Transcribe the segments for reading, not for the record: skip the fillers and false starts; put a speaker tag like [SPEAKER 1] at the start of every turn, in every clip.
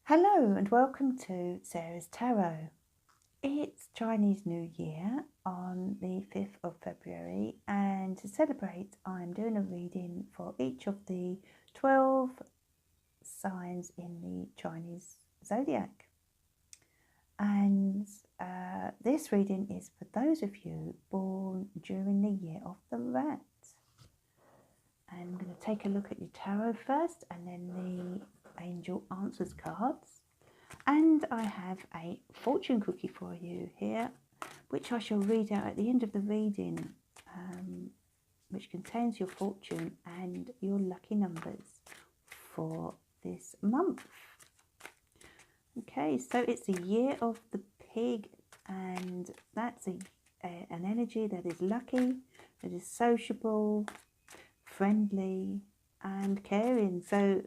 [SPEAKER 1] Hello and welcome to Sarah's Tarot. It's Chinese New Year on the 5th of February, and to celebrate I'm doing a reading for each of the 12 signs in the Chinese zodiac. And this reading is for those of you born during the year of the rat. And I'm going to take a look at your tarot first and then the angel answers cards. And I have a fortune cookie for you here, which I shall read out at the end of the reading, which contains your fortune and your lucky numbers for this month. Okay, so it's the year of the pig, and that's an energy that is lucky, that is sociable, friendly and caring. So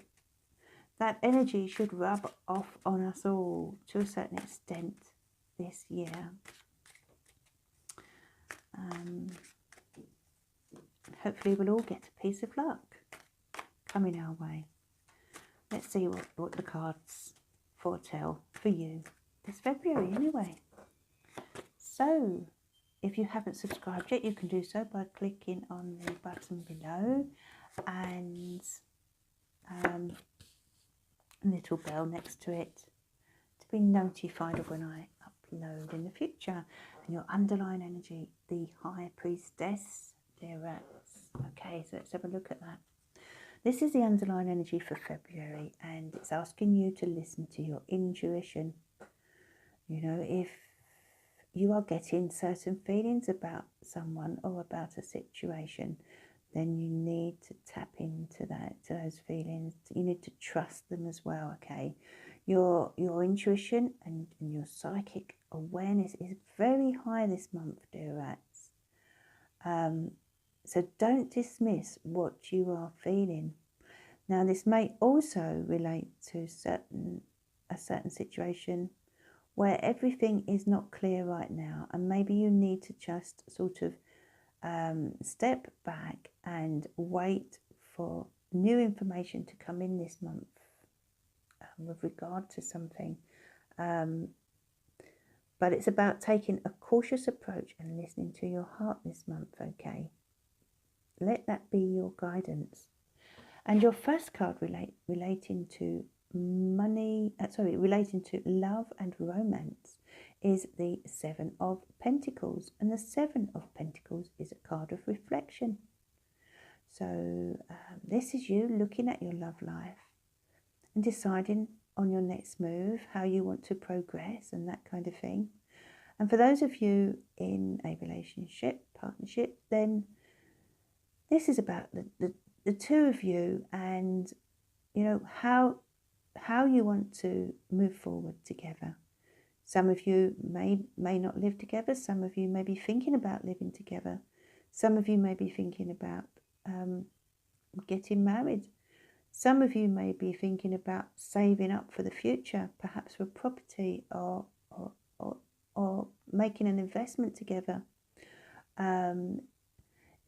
[SPEAKER 1] that energy should rub off on us all to a certain extent this year. Hopefully we'll all get a piece of luck coming our way. Let's see what the cards foretell for you this February anyway. So if you haven't subscribed yet, you can do so by clicking on the button below and little bell next to it to be notified of when I upload in the future. And your underlying energy, the High Priestess, dear rats. Okay, so let's have a look at that. This is the underlying energy for February, and it's asking you to listen to your intuition. You know, if you are getting certain feelings about someone or about a situation, then you need to tap into those feelings. You need to trust them as well, okay? Your intuition and your psychic awareness is very high this month, dear rats. So don't dismiss what you are feeling. Now, this may also relate to a certain situation where everything is not clear right now, and maybe you need to just sort of step back and wait for new information to come in this month with regard to something. But it's about taking a cautious approach and listening to your heart this month, okay? Let that be your guidance. And your first card relating to relating to love and romance is the Seven of Pentacles. And the Seven of Pentacles is a card of reflection. So this is you looking at your love life and deciding on your next move, how you want to progress and that kind of thing. And for those of you in a relationship, partnership, then this is about the two of you, and you know how you want to move forward together. Some of you may not live together. Some of you may be thinking about living together. Some of you may be thinking about getting married. Some of you may be thinking about saving up for the future, perhaps for property or making an investment together.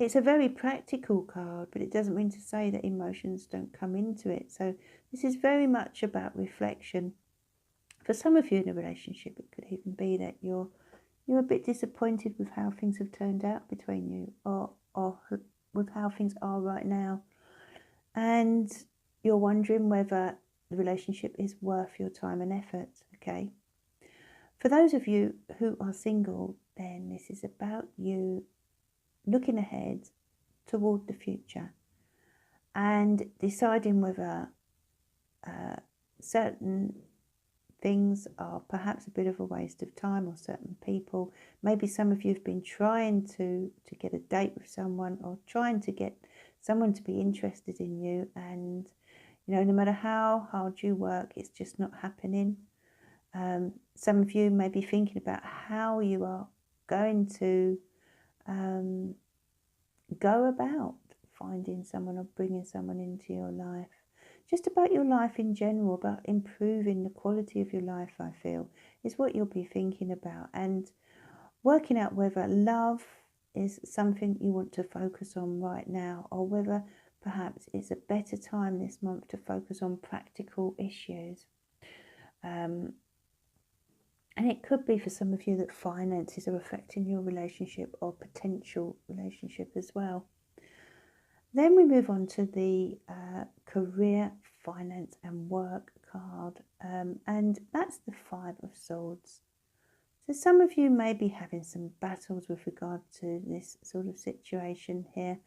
[SPEAKER 1] It's a very practical card, but it doesn't mean to say that emotions don't come into it. So this is very much about reflection. For some of you in a relationship, it could even be that you're a bit disappointed with how things have turned out between you, or with how things are right now. And you're wondering whether the relationship is worth your time and effort, okay? For those of you who are single, then this is about you looking ahead toward the future and deciding whether certain things are perhaps a bit of a waste of time, or certain people. Maybe some of you have been trying to get a date with someone, or trying to get someone to be interested in you, and you know, no matter how hard you work, it's just not happening. Some of you may be thinking about how you are going to go about finding someone or bringing someone into your life. Just about your life in general, about improving the quality of your life, I feel, is what you'll be thinking about, and working out whether love is something you want to focus on right now, or whether perhaps it's a better time this month to focus on practical issues. And it could be for some of you that finances are affecting your relationship or potential relationship as well. Then we move on to the career, finance and work card, and that's the Five of Swords. So some of you may be having some battles with regard to this sort of situation here,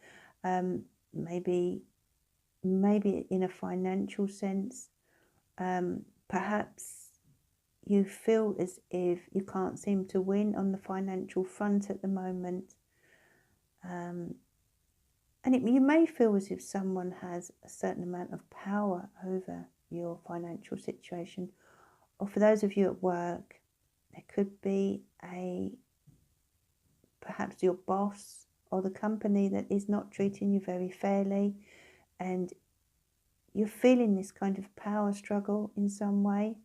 [SPEAKER 1] maybe in a financial sense. Perhaps you feel as if you can't seem to win on the financial front at the moment. And you may feel as if someone has a certain amount of power over your financial situation. Or for those of you at work, there could be perhaps your boss or the company that is not treating you very fairly, and you're feeling this kind of power struggle in some way.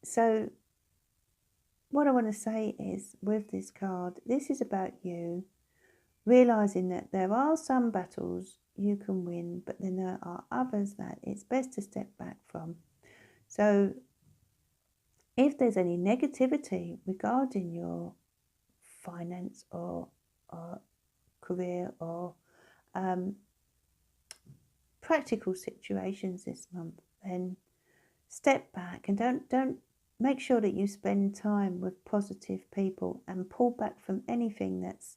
[SPEAKER 1] So what I want to say is, with this card, this is about you realizing that there are some battles you can win, but then there are others that it's best to step back from. So if there's any negativity regarding your finance or career or practical situations this month, then step back and don't make sure that you spend time with positive people and pull back from anything that's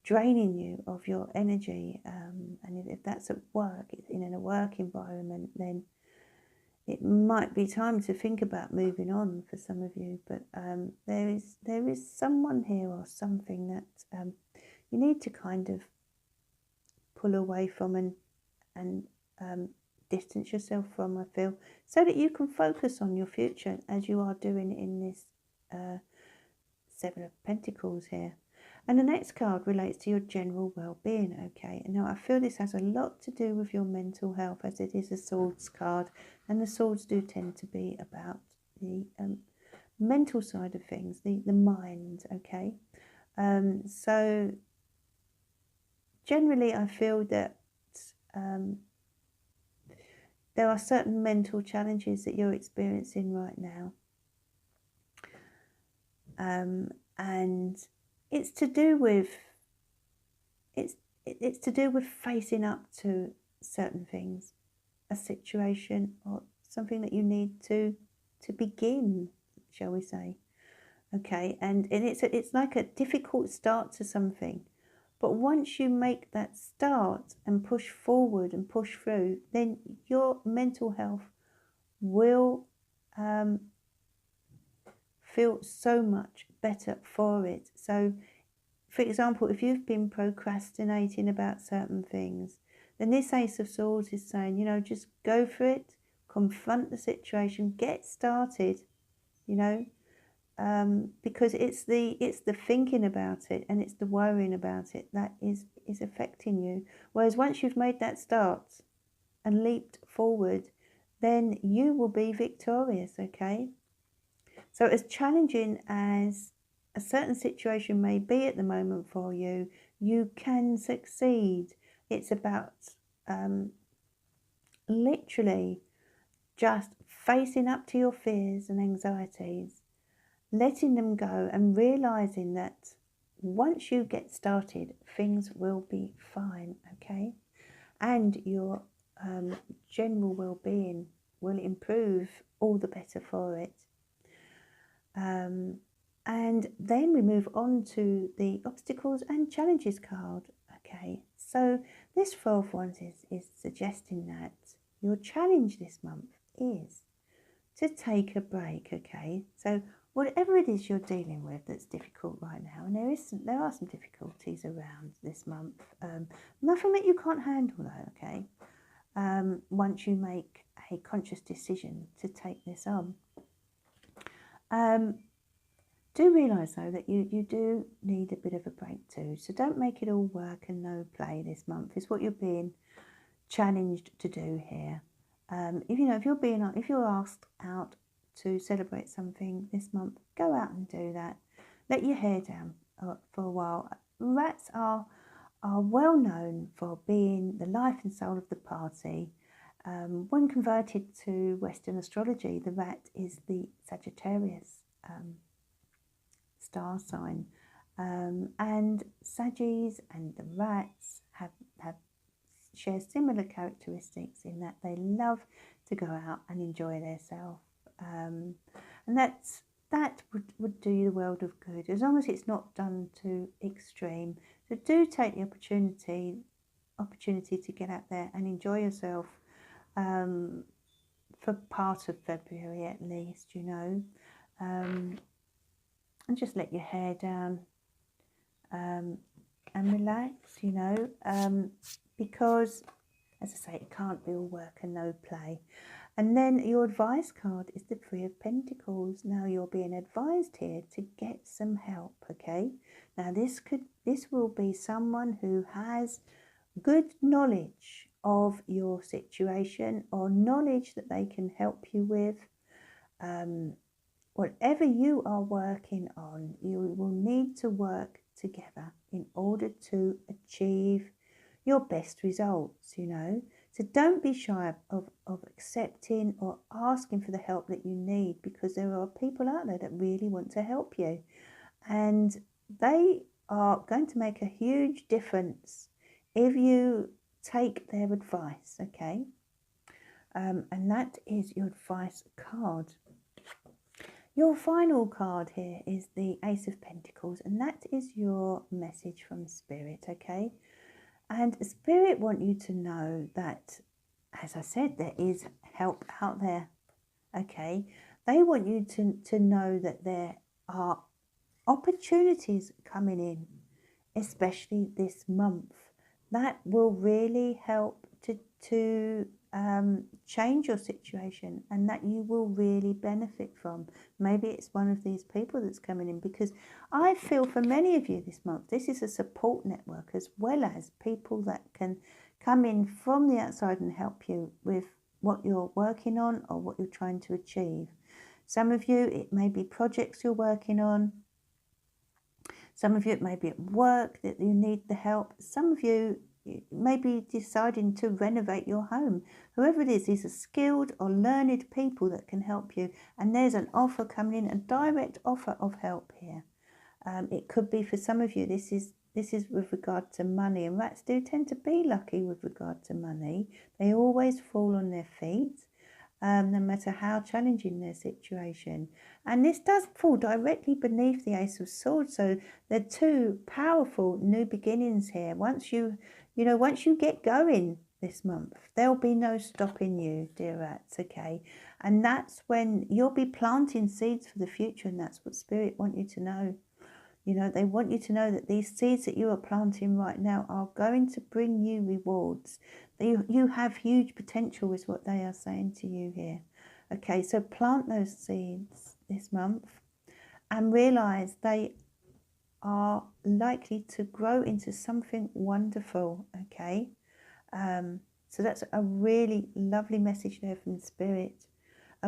[SPEAKER 1] draining you of your energy. And if that's at work, in a work environment, then it might be time to think about moving on for some of you. But there is someone here or something that you need to kind of pull away from and distance yourself from, I feel, so that you can focus on your future, as you are doing in this Seven of Pentacles here. And the next card relates to your general well-being, okay? And now I feel this has a lot to do with your mental health, as it is a Swords card, and the Swords do tend to be about the mental side of things, the mind, okay? So generally I feel that there are certain mental challenges that you're experiencing right now. And it's to do with facing up to certain things, a situation or something that you need to begin, shall we say, okay? And it's like a difficult start to something, but once you make that start and push forward and push through, then your mental health will feel so much better for it. So, for example, if you've been procrastinating about certain things, then this Ace of Swords is saying, you know, just go for it, confront the situation, get started, you know, because it's the thinking about it and it's the worrying about it that is affecting you. Whereas once you've made that start and leaped forward, then you will be victorious, okay? So as challenging as a certain situation may be at the moment for you, you can succeed. It's about literally just facing up to your fears and anxieties, letting them go and realizing that once you get started, things will be fine, okay? And your general well-being will improve all the better for it. And then we move on to the obstacles and challenges card, okay? So this 4 of Wands is suggesting that your challenge this month is to take a break, okay? So whatever it is you're dealing with that's difficult right now, and there are some difficulties around this month, nothing that you can't handle though, okay? Once you make a conscious decision to take this on. Do realise though that you do need a bit of a break too. So don't make it all work and no play this month. Is what you're being challenged to do here. If you're asked out to celebrate something this month, go out and do that. Let your hair down for a while. Rats are well known for being the life and soul of the party, When converted to Western astrology, the rat is the Sagittarius star sign. And Saggies and the rats share similar characteristics in that they love to go out and enjoy themselves. And that would do you the world of good, as long as it's not done to extreme. So do take the opportunity to get out there and enjoy yourself for part of February at least, you know, and just let your hair down and relax, you know, because, as I say, it can't be all work and no play. And then your advice card is the Three of Pentacles. Now you're being advised here to get some help, okay? Now this will be someone who has good knowledge of your situation, or knowledge that they can help you with. Whatever you are working on, you will need to work together in order to achieve your best results, you know. So don't be shy of accepting or asking for the help that you need, because there are people out there that really want to help you, and they are going to make a huge difference if you take their advice, okay? And that is your advice card. Your final card here is the Ace of Pentacles, and that is your message from Spirit, okay? And Spirit want you to know that, as I said, there is help out there, okay? They want you to know that there are opportunities coming in, especially this month, that will really help to change your situation, and that you will really benefit from. Maybe it's one of these people that's coming in, because I feel for many of you this month, this is a support network, as well as people that can come in from the outside and help you with what you're working on or what you're trying to achieve. Some of you, it may be projects you're working on. Some of you, it may be at work that you need the help. Some of you may be deciding to renovate your home. Whoever it is, these are skilled or learned people that can help you. And there's an offer coming in, a direct offer of help here. It could be for some of you, this is with regard to money. And rats do tend to be lucky with regard to money. They always fall on their feet. No matter how challenging their situation. And this does fall directly beneath the Ace of Swords, so they're two powerful new beginnings here. Once you get going this month, there'll be no stopping you, dear rats, okay? And that's when you'll be planting seeds for the future, and that's what Spirit want you to know. You know, they want you to know that these seeds that you are planting right now are going to bring you rewards. You have huge potential is what they are saying to you here. Okay, so plant those seeds this month and realise they are likely to grow into something wonderful, okay? So that's a really lovely message there from Spirit.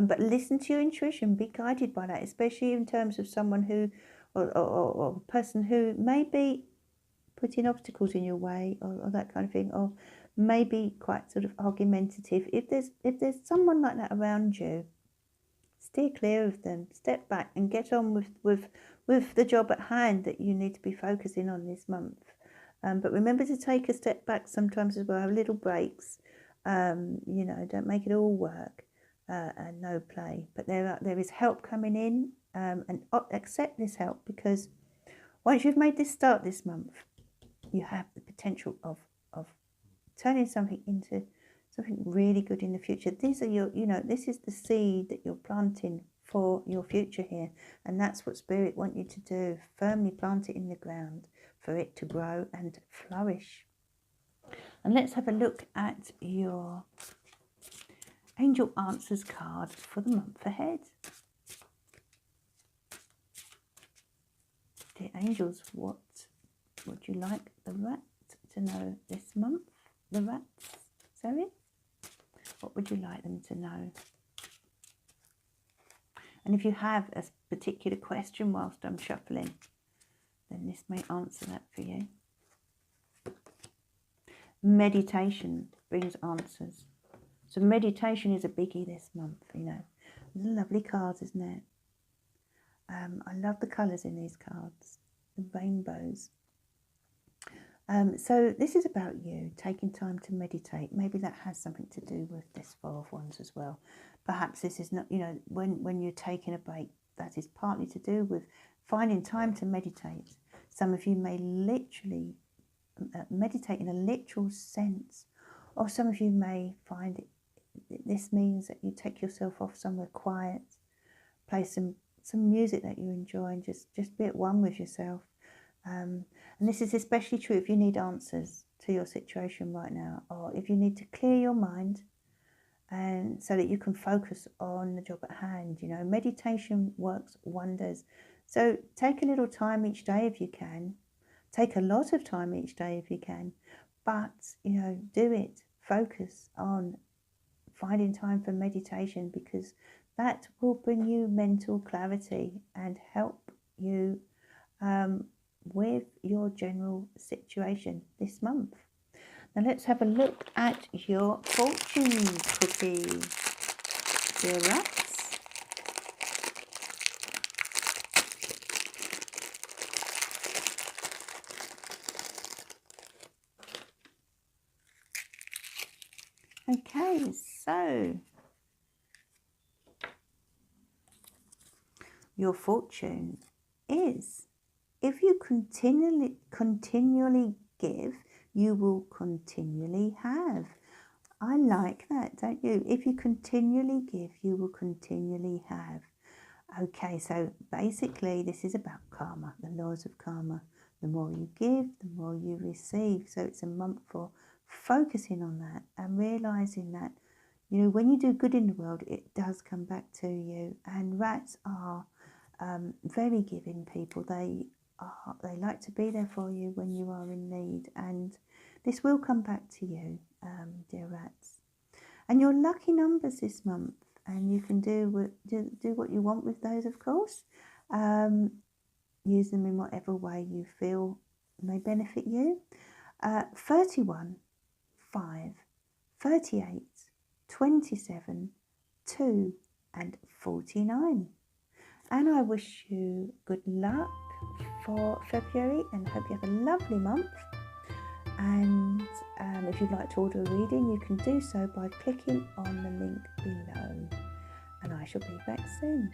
[SPEAKER 1] But listen to your intuition, be guided by that, especially in terms of someone who, or a person who may be putting obstacles in your way, or that kind of thing, or maybe quite sort of argumentative. If there's someone like that around you, steer clear of them, step back and get on with the job at hand that you need to be focusing on this month. But remember to take a step back sometimes as well, have little breaks. You know, don't make it all work and no play. But there is help coming in, and accept this help, because once you've made this start this month, you have the potential of turning something into something really good in the future. These are this is the seed that you're planting for your future here, and that's what Spirit want you to do. Firmly plant it in the ground for it to grow and flourish. And let's have a look at your Angel Answers card for the month ahead. Dear angels, what would you like the rat to know this month? The rats, sorry? What would you like them to know? And if you have a particular question whilst I'm shuffling, then this may answer that for you. Meditation brings answers. So meditation is a biggie this month, you know. Lovely cards, isn't it? I love the colours in these cards, the rainbows. So this is about you taking time to meditate. Maybe that has something to do with this Four of Wands as well. Perhaps this is not, you know, when you're taking a break, that is partly to do with finding time to meditate. Some of you may literally meditate in a literal sense, or some of you may find this means that you take yourself off somewhere quiet, play some music that you enjoy, and just be at one with yourself. And this is especially true if you need answers to your situation right now, or if you need to clear your mind, and so that you can focus on the job at hand. You know, meditation works wonders. So take a little time each day if you can. Take a lot of time each day if you can. But, you know, do it. Focus on finding time for meditation, because that will bring you mental clarity and help you with your general situation this month. Now let's have a look at your fortune cookie, dear rats. Okay, so your fortune is, if you continually give, you will continually have. I like that, don't you? If you continually give, you will continually have. Okay, so basically this is about karma, the laws of karma. The more you give, the more you receive. So it's a month for focusing on that and realizing that, you know, when you do good in the world, it does come back to you. And rats are very giving people. They like to be there for you when you are in need, and this will come back to you, dear rats. And your lucky numbers this month, and you can do what you want with those, of course. Use them in whatever way you feel may benefit you. 31, 5, 38, 27, 2 and 49. And I wish you good luck for February and hope you have a lovely month. And if you'd like to order a reading, you can do so by clicking on the link below. And I shall be back soon.